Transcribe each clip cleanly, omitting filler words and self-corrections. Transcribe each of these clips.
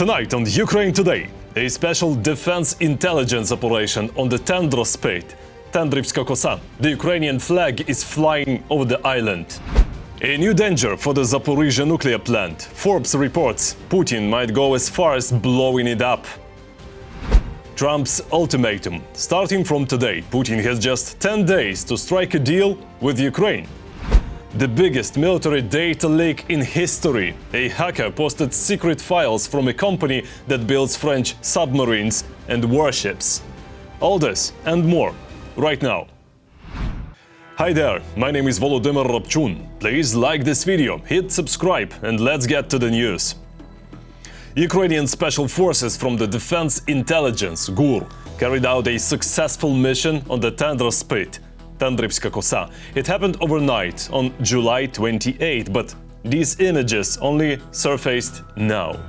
Tonight on Ukraine Today, a special defense intelligence operation on the Tendro Spit, Tendrivska Kosa. The Ukrainian flag is flying over the island. A new danger for the Zaporizhzhia nuclear plant. Forbes reports Putin might go as far as blowing it up. Trump's ultimatum. Starting from today, Putin has just 10 days to strike a deal with Ukraine. The biggest military data leak in history. A hacker posted secret files from a company that builds French submarines and warships. All this and more, right now. Hi there, my name is Volodymyr Robchun. Please like this video, hit subscribe, and let's get to the news. Ukrainian special forces from the Defense Intelligence, GUR, carried out a successful mission on the Tendro Spit, Tendrivska Kosa. It happened overnight on July 28, but these images only surfaced now.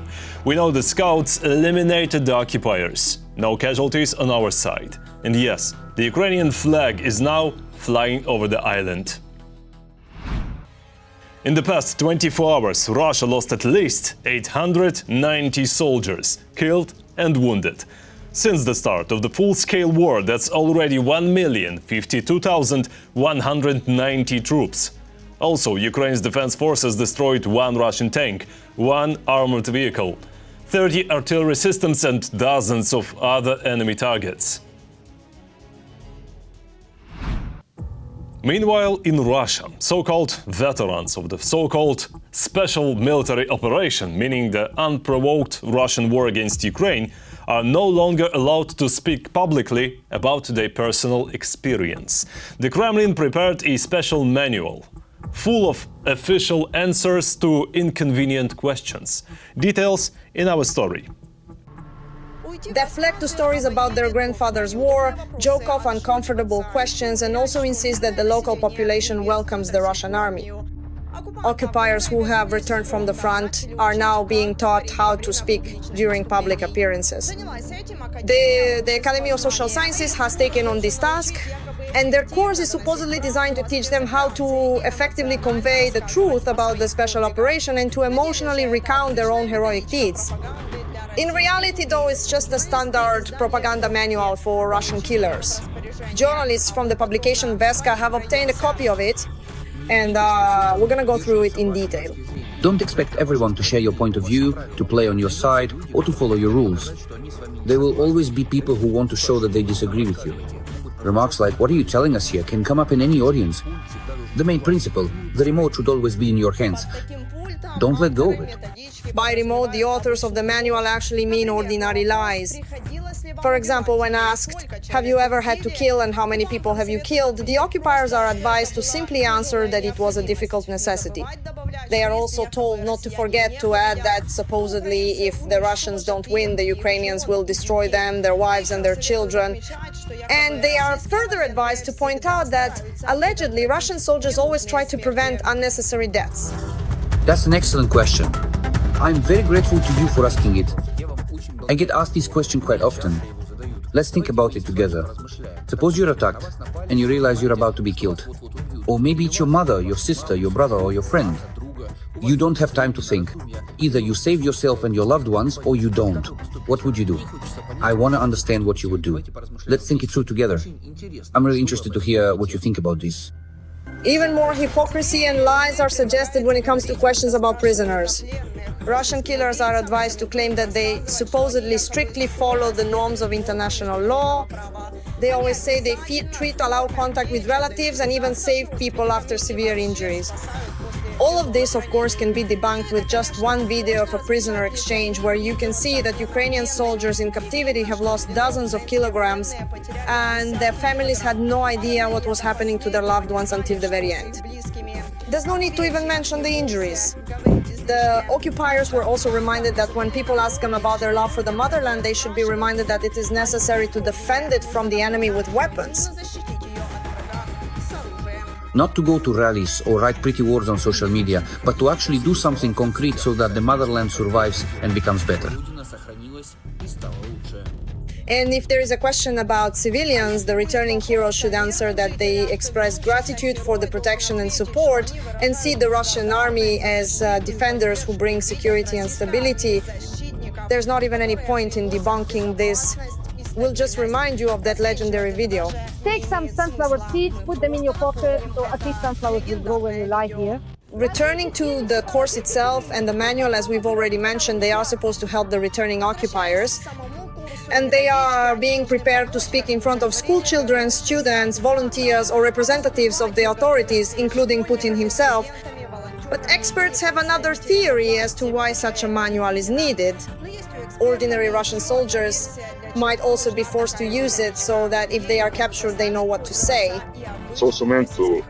We know the scouts eliminated the occupiers. No casualties on our side. And yes, the Ukrainian flag is now flying over the island. In the past 24 hours, Russia lost at least 890 soldiers, killed and wounded. Since the start of the full-scale war, that's already 1,052,190 troops. Also, Ukraine's defense forces destroyed one Russian tank, one armored vehicle, 30 artillery systems and dozens of other enemy targets. Meanwhile, in Russia, so-called veterans of the so-called special military operation, meaning the unprovoked Russian war against Ukraine, are no longer allowed to speak publicly about their personal experience. The Kremlin prepared a special manual, full of official answers to inconvenient questions. Details in our story. Deflect to stories about their grandfather's war, joke off uncomfortable questions, and also insist that the local population welcomes the Russian army. Occupiers who have returned from the front are now being taught how to speak during public appearances. The Academy of Social Sciences has taken on this task, and their course is supposedly designed to teach them how to effectively convey the truth about the special operation and to emotionally recount their own heroic deeds. In reality, though, it's just a standard propaganda manual for Russian killers. Journalists from the publication Veska have obtained a copy of it, and we're gonna go through it in detail. Don't expect everyone to share your point of view, to play on your side, or to follow your rules. There will always be people who want to show that they disagree with you. Remarks like, "What are you telling us here?" can come up in any audience. The main principle, the remote should always be in your hands. Don't let go of it. By remote, the authors of the manual actually mean ordinary lies. For example, when asked, "Have you ever had to kill and how many people have you killed?" the occupiers are advised to simply answer that it was a difficult necessity. They are also told not to forget to add that supposedly if the Russians don't win, the Ukrainians will destroy them, their wives and their children. And they are further advised to point out that allegedly Russian soldiers always try to prevent unnecessary deaths. That's an excellent question. I'm very grateful to you for asking it. I get asked this question quite often. Let's think about it together. Suppose you're attacked and you realize you're about to be killed. Or maybe it's your mother, your sister, your brother, or your friend. You don't have time to think. Either you save yourself and your loved ones, or you don't. What would you do? I want to understand what you would do. Let's think it through together. I'm really interested to hear what you think about this. Even more hypocrisy and lies are suggested when it comes to questions about prisoners. Russian killers are advised to claim that they supposedly strictly follow the norms of international law. They always say they treat, allow contact with relatives, and even save people after severe injuries. All of this, of course, can be debunked with just one video of a prisoner exchange where you can see that Ukrainian soldiers in captivity have lost dozens of kilograms and their families had no idea what was happening to their loved ones until the very end. There's no need to even mention the injuries. The occupiers were also reminded that when people ask them about their love for the motherland, they should be reminded that it is necessary to defend it from the enemy with weapons. Not to go to rallies or write pretty words on social media, but to actually do something concrete so that the motherland survives and becomes better. And if there is a question about civilians, the returning heroes should answer that they express gratitude for the protection and support and see the Russian army as defenders who bring security and stability. there's not even any point in debunking this. We'll just remind you of that legendary video. Take some sunflower seeds, put them in your pocket, so at least sunflowers will grow when you lie here. Returning to the course itself and the manual, as we've already mentioned, they are supposed to help the returning occupiers. And they are being prepared to speak in front of school children, students, volunteers, or representatives of the authorities, including Putin himself. But experts have another theory as to why such a manual is needed. Ordinary Russian soldiers might also be forced to use it so that if they are captured, they know what to say. It's also meant to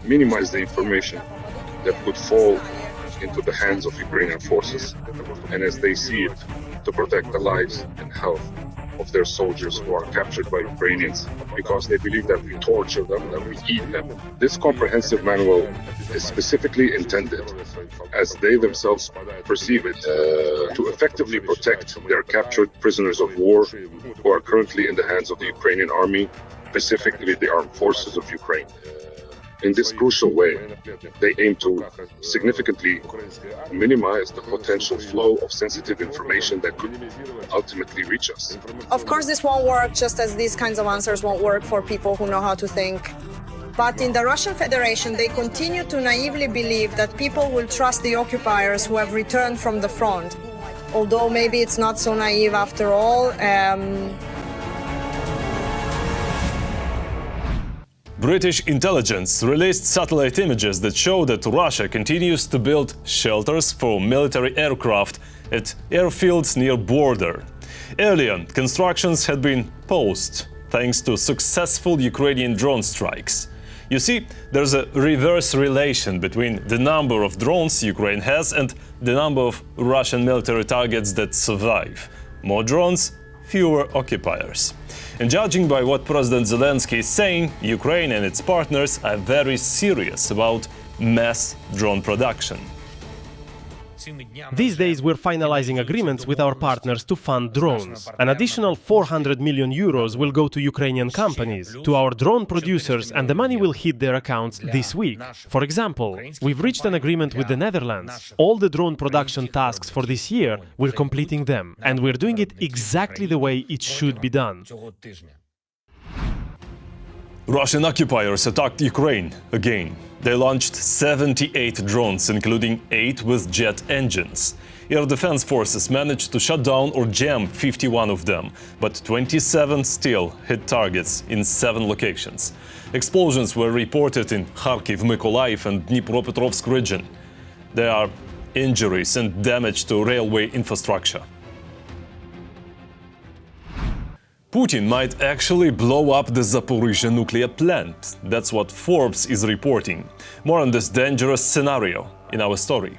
minimize the information that could fall into the hands of Ukrainian forces, and as they see it, to protect the lives and health of their soldiers who are captured by Ukrainians, because they believe that we torture them, that we eat them. This comprehensive manual is specifically intended, as they themselves perceive it, to effectively protect their captured prisoners of war who are currently in the hands of the Ukrainian army, specifically the armed forces of Ukraine. In this crucial way, they aim to significantly minimize the potential flow of sensitive information that could ultimately reach us. Of course, this won't work, just as these kinds of answers won't work for people who know how to think. But in the Russian Federation, they continue to naively believe that people will trust the occupiers who have returned from the front. Although maybe it's not so naive after all. British intelligence released satellite images that show that Russia continues to build shelters for military aircraft at airfields near border. Earlier, constructions had been paused thanks to successful Ukrainian drone strikes. You see, there's a reverse relation between the number of drones Ukraine has and the number of Russian military targets that survive. More drones, fewer occupiers. And judging by what President Zelensky is saying, Ukraine and its partners are very serious about mass drone production. These days we're finalizing agreements with our partners to fund drones. An additional 400 million euros will go to Ukrainian companies, to our drone producers, and the money will hit their accounts this week. For example, we've reached an agreement with the Netherlands. All the drone production tasks for this year, we're completing them, and we're doing it exactly the way it should be done. Russian occupiers attacked Ukraine again. They launched 78 drones, including 8 with jet engines. Air defense forces managed to shut down or jam 51 of them, but 27 still hit targets in 7 locations. Explosions were reported in Kharkiv, Mykolaiv and Dnipropetrovsk region. There are injuries and damage to railway infrastructure. Putin might actually blow up the Zaporizhzhia nuclear plant. That's what Forbes is reporting. More on this dangerous scenario in our story.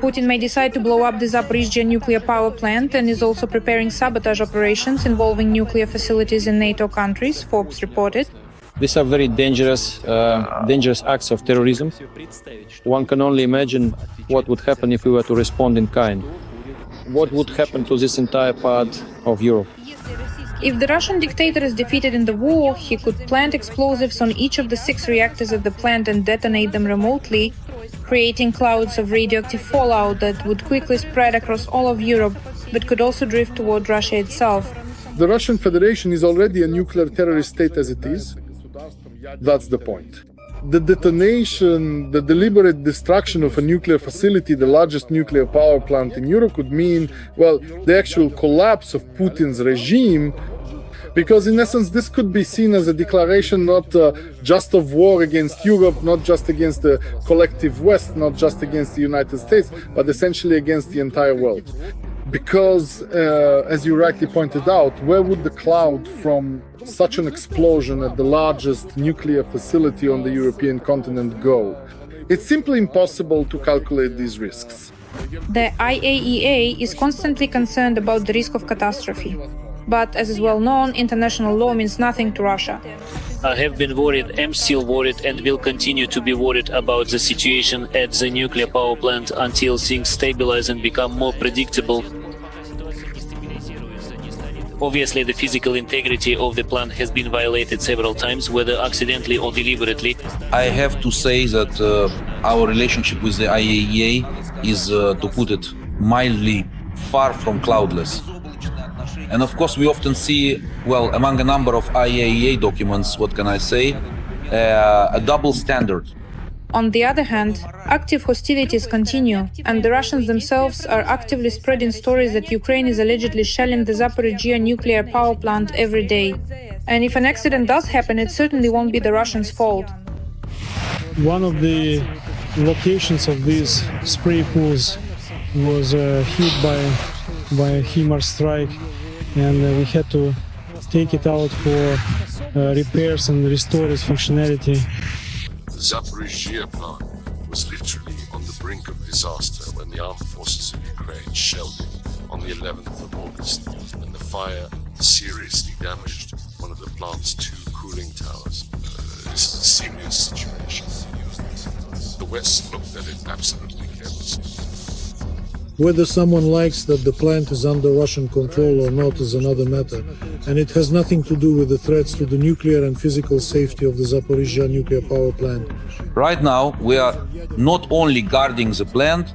Putin may decide to blow up the Zaporizhzhia nuclear power plant and is also preparing sabotage operations involving nuclear facilities in NATO countries, Forbes reported. These are very dangerous acts of terrorism. One can only imagine what would happen if we were to respond in kind. What would happen to this entire part of Europe? If the Russian dictator is defeated in the war, he could plant explosives on each of the 6 reactors at the plant and detonate them remotely, creating clouds of radioactive fallout that would quickly spread across all of Europe, but could also drift toward Russia itself. The Russian Federation is already a nuclear terrorist state as it is. That's the point. The detonation, the deliberate destruction of a nuclear facility, the largest nuclear power plant in Europe, could mean, well, the actual collapse of Putin's regime, because in essence this could be seen as a declaration not just of war against Europe, not just against the collective West, not just against the United States, but essentially against the entire world. Because, as you rightly pointed out, where would the cloud from such an explosion at the largest nuclear facility on the European continent go? It's simply impossible to calculate these risks. The IAEA is constantly concerned about the risk of catastrophe. But, as is well known, international law means nothing to Russia. I have been worried, am still worried, and will continue to be worried about the situation at the nuclear power plant until things stabilize and become more predictable. Obviously, the physical integrity of the plant has been violated several times, whether accidentally or deliberately. I have to say that our relationship with the IAEA is, to put it mildly, far from cloudless. And of course, we often see, well, among a number of IAEA documents, what can I say, a double standard. On the other hand, active hostilities continue, and the Russians themselves are actively spreading stories that Ukraine is allegedly shelling the Zaporizhzhia nuclear power plant every day. And if an accident does happen, it certainly won't be the Russians' fault. One of the locations of these spray pools was hit by a HIMARS strike, and we had to take it out for repairs and restore its functionality. The Zaporizhzhia plant was literally on the brink of disaster when the armed forces of Ukraine shelled it on the 11th of August, and the fire seriously damaged one of the plant's 2 cooling towers. This is a serious situation. The West looked at it absolutely carelessly. Whether someone likes that the plant is under Russian control or not is another matter, and it has nothing to do with the threats to the nuclear and physical safety of the Zaporizhzhia nuclear power plant. Right now, we are not only guarding the plant,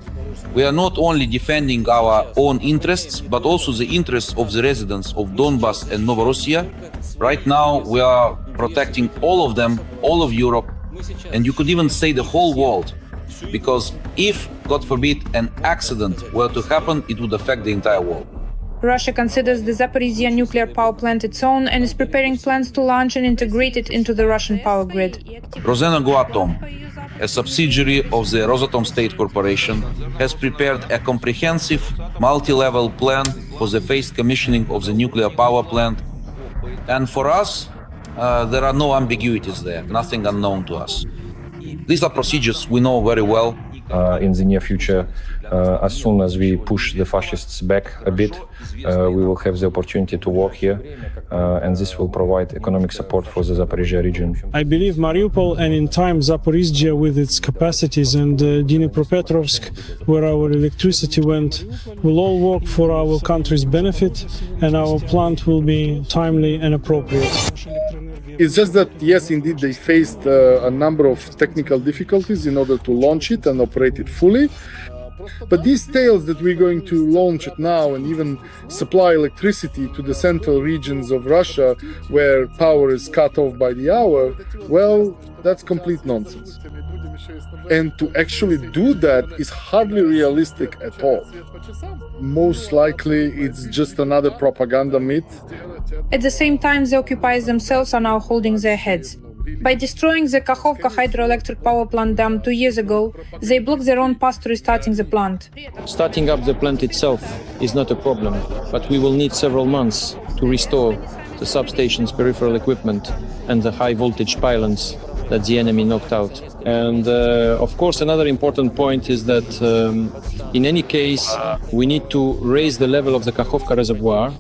we are not only defending our own interests, but also the interests of the residents of Donbas and Novorossiya. Right now, we are protecting all of them, all of Europe, and you could even say the whole world. Because if, God forbid, an accident were to happen, it would affect the entire world. Russia considers the Zaporizhzhia nuclear power plant its own and is preparing plans to launch and integrate it into the Russian power grid. Rosenergoatom, a subsidiary of the Rosatom State Corporation, has prepared a comprehensive, multi-level plan for the phased commissioning of the nuclear power plant. And for us, there are no ambiguities there, nothing unknown to us. These are procedures we know very well. In the near future, as soon as we push the fascists back a bit, we will have the opportunity to work here, and this will provide economic support for the Zaporizhzhia region. I believe Mariupol and in time Zaporizhzhia with its capacities and Dnipropetrovsk, where our electricity went, will all work for our country's benefit, and our plant will be timely and appropriate. It's just that, yes, indeed, they faced a number of technical difficulties in order to launch it and operate it fully. But these tales that we're going to launch it now and even supply electricity to the central regions of Russia where power is cut off by the hour, well, that's complete nonsense. And to actually do that is hardly realistic at all. Most likely, it's just another propaganda myth. At the same time, the occupiers themselves are now holding their heads. By destroying the Kakhovka hydroelectric power plant dam 2 years ago, they blocked their own path to restarting the plant. Starting up the plant itself is not a problem, but we will need several months to restore the substation's peripheral equipment and the high voltage pylons that the enemy knocked out. And of course, another important point is that in any case, we need to raise the level of the Kakhovka reservoir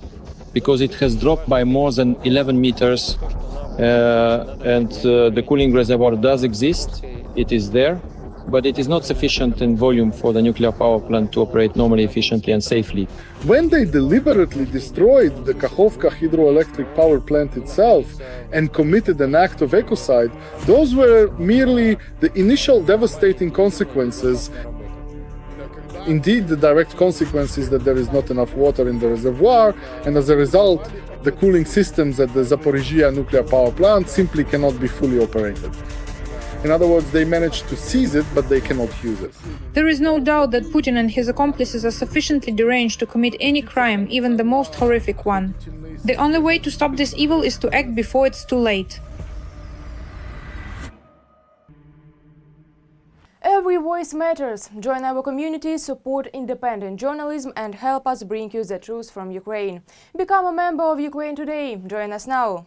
because it has dropped by more than 11 meters. And the cooling reservoir does exist, it is there, but it is not sufficient in volume for the nuclear power plant to operate normally, efficiently and safely. When they deliberately destroyed the Kakhovka hydroelectric power plant itself and committed an act of ecocide, those were merely the initial devastating consequences. Indeed, the direct consequence is that there is not enough water in the reservoir, and as a result, the cooling systems at the Zaporizhzhia nuclear power plant simply cannot be fully operated. In other words, they managed to seize it, but they cannot use it. There is no doubt that Putin and his accomplices are sufficiently deranged to commit any crime, even the most horrific one. The only way to stop this evil is to act before it's too late. Every voice matters. Join our community, support independent journalism and help us bring you the truth from Ukraine. Become a member of Ukraine Today. Join us now.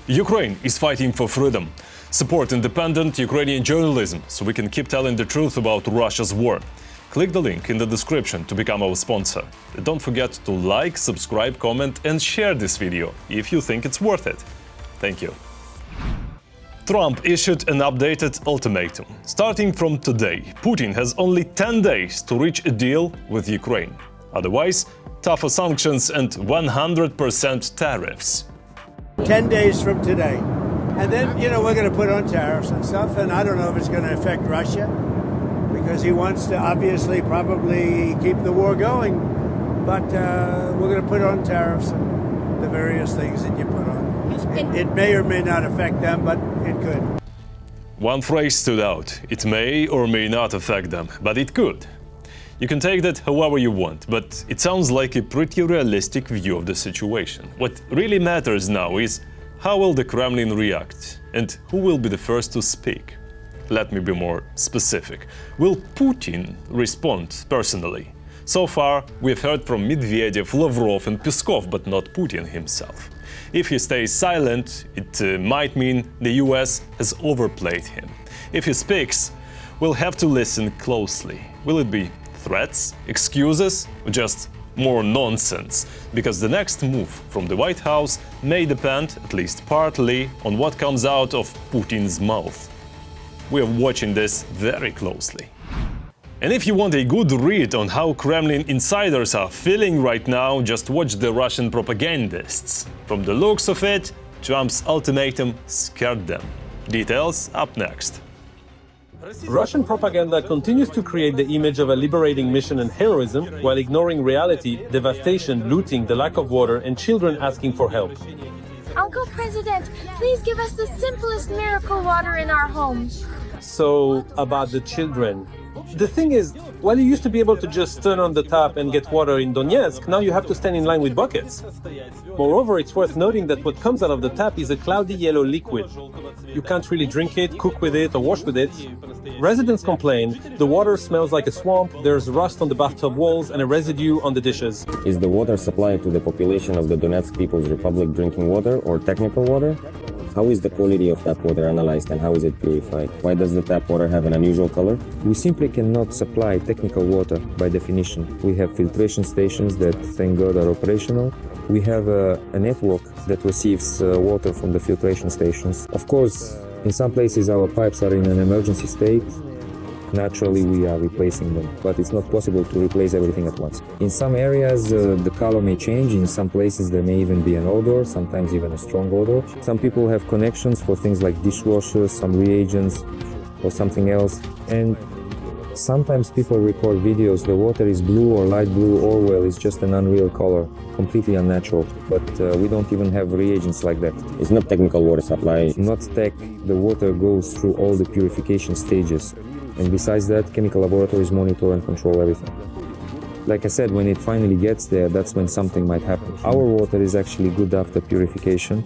Ukraine is fighting for freedom. Support independent Ukrainian journalism so we can keep telling the truth about Russia's war. Click the link in the description to become our sponsor. Don't forget to like, subscribe, comment and share this video if you think it's worth it. Thank you. Trump issued an updated ultimatum. Starting from today, Putin has only 10 days to reach a deal with Ukraine. Otherwise, tougher sanctions and 100% tariffs. 10 days from today. And then, we're going to put on tariffs and stuff, and I don't know if it's going to affect Russia, because he wants to obviously probably keep the war going. But we're going to put on tariffs and the various things that you put on. It may or may not affect them, but it could. One phrase stood out. It may or may not affect them, but it could. You can take that however you want, but it sounds like a pretty realistic view of the situation. What really matters now is how will the Kremlin react, and who will be the first to speak? Let me be more specific. Will Putin respond personally? So far, we've heard from Medvedev, Lavrov and Peskov, but not Putin himself. If he stays silent, it might mean the US has overplayed him. If he speaks, we'll have to listen closely. Will it be threats, excuses, or just more nonsense? Because the next move from the White House may depend, at least partly, on what comes out of Putin's mouth. We are watching this very closely. And if you want a good read on how Kremlin insiders are feeling right now, just watch the Russian propagandists. From the looks of it, Trump's ultimatum scared them. Details up next. Russian propaganda continues to create the image of a liberating mission and heroism while ignoring reality, devastation, looting, the lack of water, and children asking for help. Uncle President, please give us the simplest miracle water in our homes. So, about the children. The thing is, while you used to be able to just turn on the tap and get water in Donetsk, now you have to stand in line with buckets. Moreover, it's worth noting that what comes out of the tap is a cloudy yellow liquid. You can't really drink it, cook with it, or wash with it. Residents complain the water smells like a swamp, there's rust on the bathtub walls and a residue on the dishes. Is the water supply to the population of the Donetsk People's Republic drinking water or technical water? How is the quality of tap water analyzed and how is it purified? Why does the tap water have an unusual color? We simply cannot supply technical water by definition. We have filtration stations that, thank God, are operational. We have a network that receives water from the filtration stations. Of course, in some places our pipes are in an emergency state. Naturally, we are replacing them, but it's not possible to replace everything at once. In some areas, the color may change. In some places, there may even be an odor, sometimes even a strong odor. Some people have connections for things like dishwashers, some reagents, or something else. And sometimes people record videos. The water is blue or light blue, or well, it's just an unreal color, completely unnatural. But we don't even have reagents like that. It's not technical water supply. Not tech. The water goes through all the purification stages. And besides that, chemical laboratories monitor and control everything. Like I said, when it finally gets there, that's when something might happen. Our water is actually good after purification.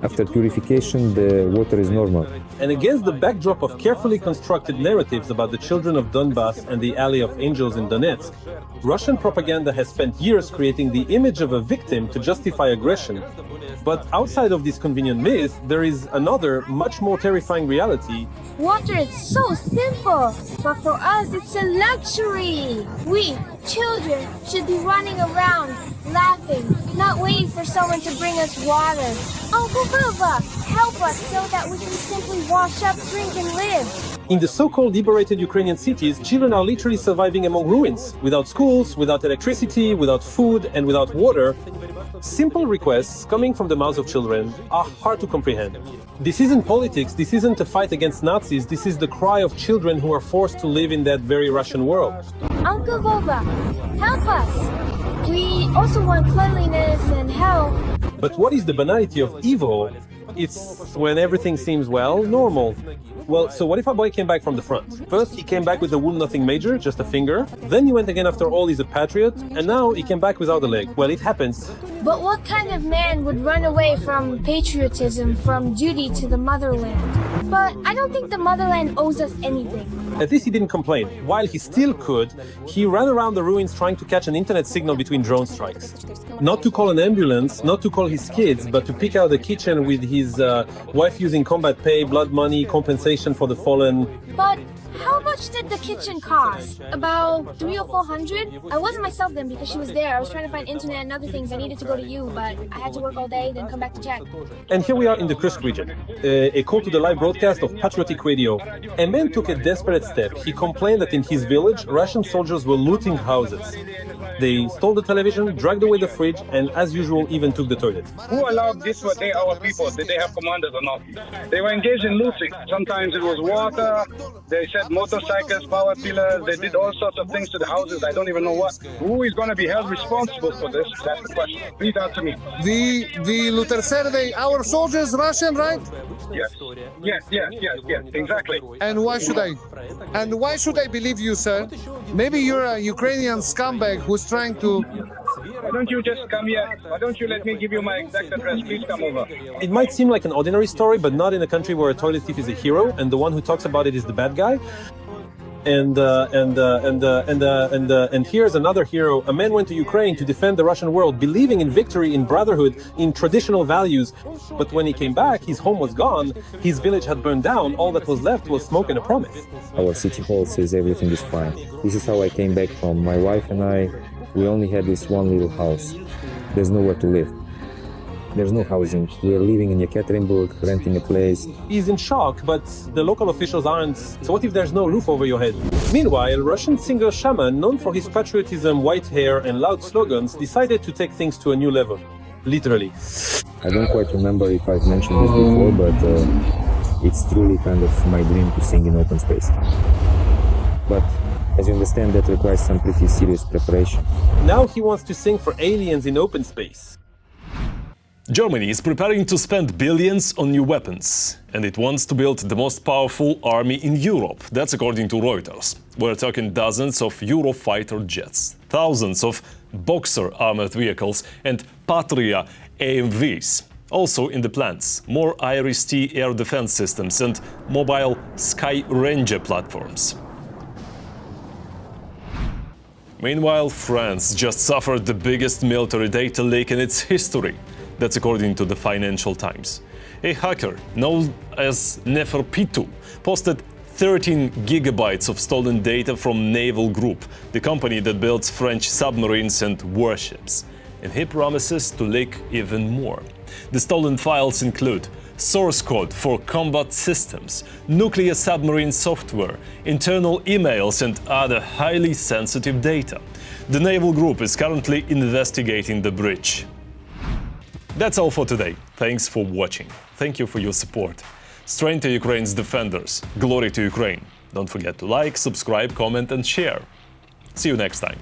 After purification, the water is normal. And against the backdrop of carefully constructed narratives about the children of Donbass and the Alley of Angels in Donetsk, Russian propaganda has spent years creating the image of a victim to justify aggression. But outside of this convenient myth, there is another, much more terrifying reality. Water is so simple, but for us it's a luxury. We, children, should be running around, laughing, not waiting for someone to bring us water. Uncle Baba, help us so that we can simply wash up, drink, and live. In the so-called liberated Ukrainian cities, children are literally surviving among ruins, without schools, without electricity, without food, and without water. Simple requests coming from the mouths of children are hard to comprehend. This isn't politics, this isn't a fight against Nazis, this is the cry of children who are forced to live in that very Russian world. Uncle Baba, help us. We also want cleanliness and health. But what is the banality of evil? It's when everything seems, well, normal. Well, so what if a boy came back from the front? First, he came back with a wound nothing major, just a finger. Then he went again after all, he's a patriot. And now he came back without a leg. Well, it happens. But what kind of man would run away from patriotism, from duty to the motherland? But I don't think the motherland owes us anything. At least he didn't complain. While he still could, he ran around the ruins trying to catch an internet signal between drone strikes. Not to call an ambulance, not to call his kids, but to pick out the kitchen with his wife using combat pay, blood money, compensation for the fallen. But how much did the kitchen cost? About 300 or 400? I wasn't myself then because she was there. I was trying to find internet and other things. I needed to go to you, but I had to work all day, then come back to check. And here we are in the Kursk region, a call to the live broadcast of patriotic radio. A man took a desperate step. He complained that in his village, Russian soldiers were looting houses. They stole the television, dragged away the fridge, and as usual, even took the toilet. Who allowed this were they our people? Did they have commanders or not? They were engaged in looting. Sometimes it was water, they said motorcycles, power pillars, they did all sorts of things to the houses. I don't even know what. Who is going to be held responsible for this? That's the question. Please answer me. The Luther said our soldiers Russian, right? Yes, exactly. And why should I believe you, sir? Maybe you're a Ukrainian scumbag who's trying to... Why don't you just come here? Why don't you let me give you my exact address? Please come over. It might seem like an ordinary story, but not in a country where a toilet thief is a hero, and the one who talks about it is the bad guy. And here's another hero. A man went to Ukraine to defend the Russian world, believing in victory, in brotherhood, in traditional values. But when he came back, his home was gone, his village had burned down, all that was left was smoke and a promise. Our city hall says everything is fine. This is how I came back home. My wife and I, we only had this one little house. There's nowhere to live. There's no housing. We are living in Yekaterinburg, renting a place. He's in shock, but the local officials aren't. So what if there's no roof over your head? Meanwhile, Russian singer Shaman, known for his patriotism, white hair, and loud slogans, decided to take things to a new level. Literally. I don't quite remember if I've mentioned this before, but it's truly kind of my dream to sing in open space. But as you understand, that requires some pretty serious preparation. Now he wants to sing for aliens in open space. Germany is preparing to spend billions on new weapons, and it wants to build the most powerful army in Europe. That's according to Reuters. We're talking dozens of Eurofighter jets, thousands of Boxer armored vehicles, and Patria AMVs. Also in the plans, more IRIS-T air defense systems and mobile Sky Ranger platforms. Meanwhile, France just suffered the biggest military data leak in its history. That's according to the Financial Times. A hacker known as Neferpitou posted 13 gigabytes of stolen data from Naval Group, the company that builds French submarines and warships. And he promises to leak even more. The stolen files include source code for combat systems, nuclear submarine software, internal emails, and other highly sensitive data. The Naval Group is currently investigating the breach. That's all for today. Thanks for watching. Thank you for your support. Strength to Ukraine's defenders. Glory to Ukraine. Don't forget to like, subscribe, comment, and share. See you next time.